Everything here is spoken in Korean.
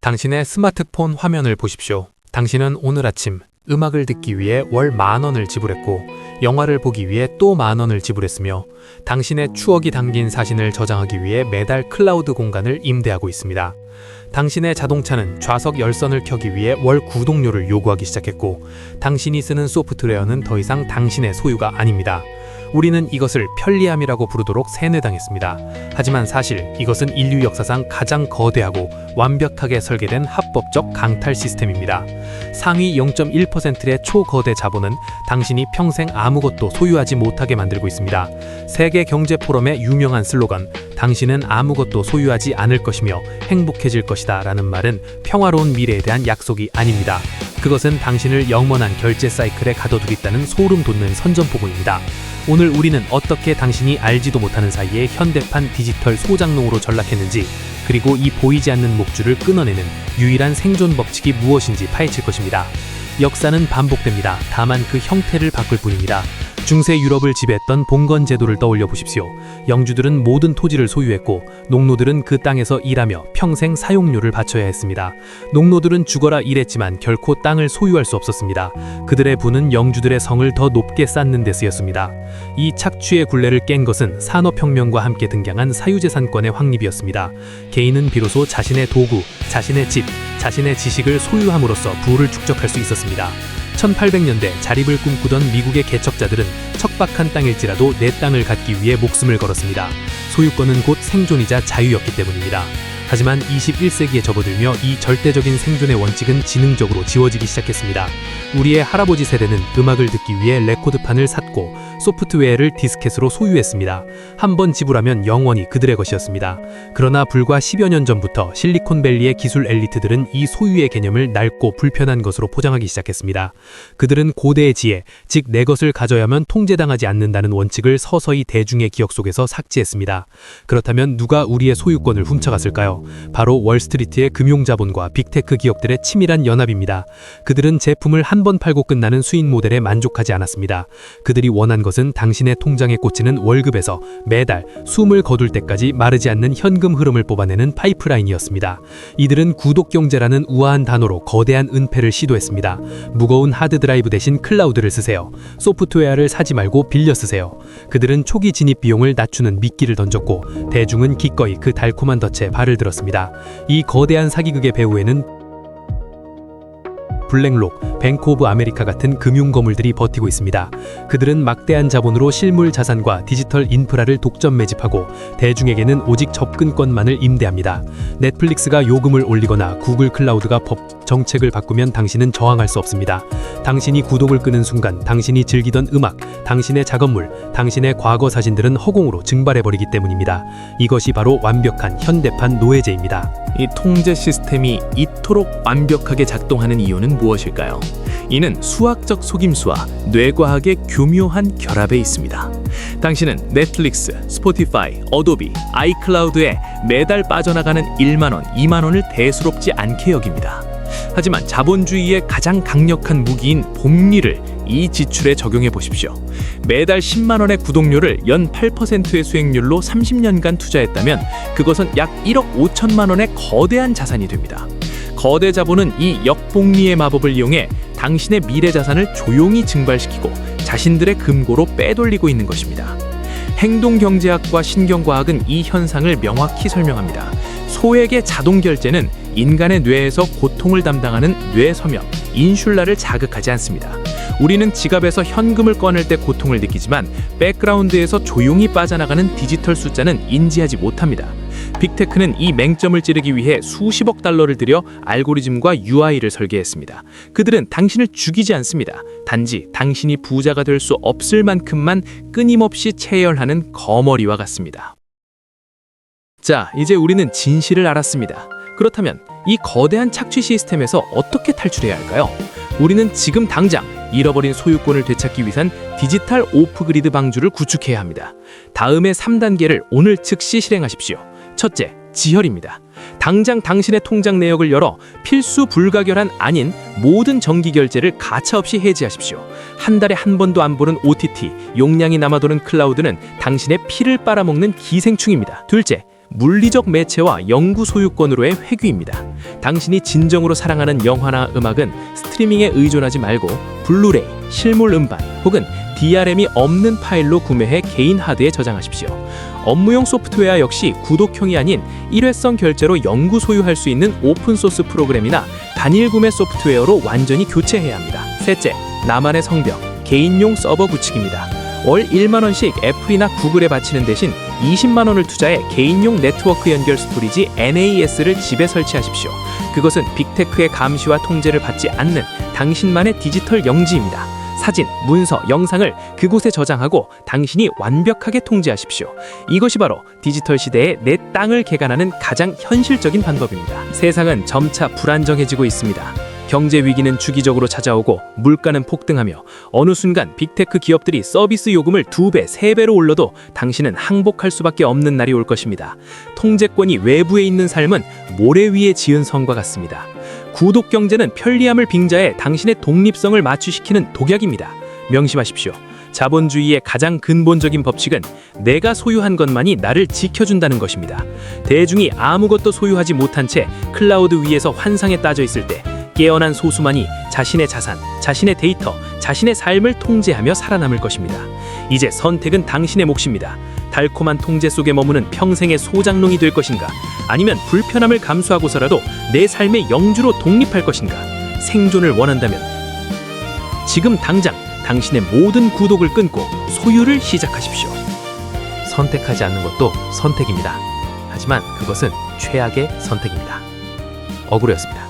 당신의 스마트폰 화면을 보십시오. 당신은 오늘 아침 음악을 듣기 위해 월 10,000원을 지불했고 영화를 보기 위해 또 10,000원을 지불했으며 당신의 추억이 담긴 사진을 저장하기 위해 매달 클라우드 공간을 임대하고 있습니다. 당신의 자동차는 좌석 열선을 켜기 위해 월 구독료를 요구하기 시작했고 당신이 쓰는 소프트웨어는 더 이상 당신의 소유가 아닙니다. 우리는 이것을 편리함이라고 부르도록 세뇌당했습니다. 하지만 사실 이것은 인류 역사상 가장 거대하고 완벽하게 설계된 합법적 강탈 시스템입니다. 상위 0.1%의 초거대 자본은 당신이 평생 아무것도 소유하지 못하게 만들고 있습니다. 세계 경제 포럼의 유명한 슬로건 "당신은 아무것도 소유하지 않을 것이며 행복해질 것이다" 라는 말은 평화로운 미래에 대한 약속이 아닙니다. 그것은 당신을 영원한 결제 사이클에 가둬두겠다는 소름 돋는 선전포고입니다. 오늘 우리는 어떻게 당신이 알지도 못하는 사이에 현대판 디지털 소장농으로 전락했는지, 그리고 이 보이지 않는 목줄을 끊어내는 유일한 생존 법칙이 무엇인지 파헤칠 것입니다. 역사는 반복됩니다. 다만 그 형태를 바꿀 뿐입니다. 중세 유럽을 지배했던 봉건 제도를 떠올려 보십시오. 영주들은 모든 토지를 소유했고 농노들은 그 땅에서 일하며 평생 사용료를 바쳐야 했습니다. 농노들은 죽어라 일했지만 결코 땅을 소유할 수 없었습니다. 그들의 부는 영주들의 성을 더 높게 쌓는 데 쓰였습니다. 이 착취의 굴레를 깬 것은 산업혁명과 함께 등장한 사유재산권의 확립이었습니다. 개인은 비로소 자신의 도구, 자신의 집, 자신의 지식을 소유함으로써 부를 축적할 수 있었습니다. 1800년대 자립을 꿈꾸던 미국의 개척자들은 척박한 땅일지라도 내 땅을 갖기 위해 목숨을 걸었습니다. 소유권은 곧 생존이자 자유였기 때문입니다. 하지만 21세기에 접어들며 이 절대적인 생존의 원칙은 지능적으로 지워지기 시작했습니다. 우리의 할아버지 세대는 음악을 듣기 위해 레코드판을 샀고 소프트웨어를 디스켓으로 소유했습니다. 한 번 지불하면 영원히 그들의 것이었습니다. 그러나 불과 10여 년 전부터 실리콘밸리의 기술 엘리트들은 이 소유의 개념을 낡고 불편한 것으로 포장하기 시작했습니다. 그들은 고대의 지혜, 즉 내 것을 가져야만 통제당하지 않는다는 원칙을 서서히 대중의 기억 속에서 삭제했습니다. 그렇다면 누가 우리의 소유권을 훔쳐갔을까요? 바로 월스트리트의 금융자본과 빅테크 기업들의 치밀한 연합입니다. 그들은 제품을 한 번 팔고 끝나는 수익 모델에 만족하지 않았습니다. 그들이 원한 것은 당신의 통장에 꽂히는 월급에서 매달 숨을 거둘 때까지 마르지 않는 현금 흐름을 뽑아내는 파이프라인이었습니다. 이들은 구독경제라는 우아한 단어로 거대한 은폐를 시도했습니다. 무거운 하드드라이브 대신 클라우드를 쓰세요. 소프트웨어를 사지 말고 빌려 쓰세요. 그들은 초기 진입 비용을 낮추는 미끼를 던졌고 대중은 기꺼이 그 달콤한 덫에 발을 들었습니다. 이 거대한 사기극의 배후에는 블랙록, 뱅크 오브 아메리카 같은 금융 거물들이 버티고 있습니다. 그들은 막대한 자본으로 실물 자산과 디지털 인프라를 독점 매집하고 대중에게는 오직 접근권만을 임대합니다. 넷플릭스가 요금을 올리거나 구글 클라우드가 법 정책을 바꾸면 당신은 저항할 수 없습니다. 당신이 구독을 끄는 순간 당신이 즐기던 음악, 당신의 작업물, 당신의 과거 사진들은 허공으로 증발해버리기 때문입니다. 이것이 바로 완벽한 현대판 노예제입니다. 이 통제 시스템이 이토록 완벽하게 작동하는 이유는 무엇일까요? 이는 수학적 속임수와 뇌과학의 교묘한 결합에 있습니다. 당신은 넷플릭스, 스포티파이, 어도비, 아이클라우드에 매달 빠져나가는 1만원, 2만원을 대수롭지 않게 여깁니다. 하지만 자본주의의 가장 강력한 무기인 복리를 이 지출에 적용해 보십시오. 매달 10만원의 구독료를 연 8%의 수익률로 30년간 투자했다면 그것은 약 1억 5천만 원의 거대한 자산이 됩니다. 거대 자본은 이 역복리의 마법을 이용해 당신의 미래 자산을 조용히 증발시키고 자신들의 금고로 빼돌리고 있는 것입니다. 행동경제학과 신경과학은 이 현상을 명확히 설명합니다. 소액의 자동 결제는 인간의 뇌에서 고통을 담당하는 뇌섬유, 인슐라를 자극하지 않습니다. 우리는 지갑에서 현금을 꺼낼 때 고통을 느끼지만 백그라운드에서 조용히 빠져나가는 디지털 숫자는 인지하지 못합니다. 빅테크는 이 맹점을 찌르기 위해 수십억 달러를 들여 알고리즘과 UI를 설계했습니다. 그들은 당신을 죽이지 않습니다. 단지 당신이 부자가 될 수 없을 만큼만 끊임없이 체열하는 거머리와 같습니다. 자, 이제 우리는 진실을 알았습니다. 그렇다면 이 거대한 착취 시스템에서 어떻게 탈출해야 할까요? 우리는 지금 당장 잃어버린 소유권을 되찾기 위한 디지털 오프그리드 방주를 구축해야 합니다. 다음의 3단계를 오늘 즉시 실행하십시오. 첫째, 지혈입니다. 당장 당신의 통장 내역을 열어 필수 불가결한 아닌 모든 정기 결제를 가차없이 해지하십시오. 한 달에 한 번도 안 보는 OTT, 용량이 남아도는 클라우드는 당신의 피를 빨아먹는 기생충입니다. 둘째, 물리적 매체와 영구 소유권으로의 회귀입니다. 당신이 진정으로 사랑하는 영화나 음악은 스트리밍에 의존하지 말고 블루레이, 실물 음반 혹은 DRM이 없는 파일로 구매해 개인 하드에 저장하십시오. 업무용 소프트웨어 역시 구독형이 아닌 일회성 결제로 영구 소유할 수 있는 오픈소스 프로그램이나 단일 구매 소프트웨어로 완전히 교체해야 합니다. 셋째, 나만의 성벽, 개인용 서버 구축입니다. 월 1만 원씩 애플이나 구글에 바치는 대신 20만 원을 투자해 개인용 네트워크 연결 스토리지 NAS를 집에 설치하십시오. 그것은 빅테크의 감시와 통제를 받지 않는 당신만의 디지털 영지입니다. 사진, 문서, 영상을 그곳에 저장하고 당신이 완벽하게 통제하십시오. 이것이 바로 디지털 시대의 내 땅을 개간하는 가장 현실적인 방법입니다. 세상은 점차 불안정해지고 있습니다. 경제 위기는 주기적으로 찾아오고 물가는 폭등하며 어느 순간 빅테크 기업들이 서비스 요금을 2배, 3배로 올려도 당신은 항복할 수밖에 없는 날이 올 것입니다. 통제권이 외부에 있는 삶은 모래 위에 지은 성과 같습니다. 구독 경제는 편리함을 빙자해 당신의 독립성을 마취시키는 독약입니다. 명심하십시오. 자본주의의 가장 근본적인 법칙은 내가 소유한 것만이 나를 지켜준다는 것입니다. 대중이 아무것도 소유하지 못한 채 클라우드 위에서 환상에 빠져 있을 때 깨어난 소수만이 자신의 자산, 자신의 데이터, 자신의 삶을 통제하며 살아남을 것입니다. 이제 선택은 당신의 몫입니다. 달콤한 통제 속에 머무는 평생의 소장농이 될 것인가? 아니면 불편함을 감수하고서라도 내 삶의 영주로 독립할 것인가? 생존을 원한다면 지금 당장 당신의 모든 구독을 끊고 소유를 시작하십시오. 선택하지 않는 것도 선택입니다. 하지만 그것은 최악의 선택입니다. 억울했습니다.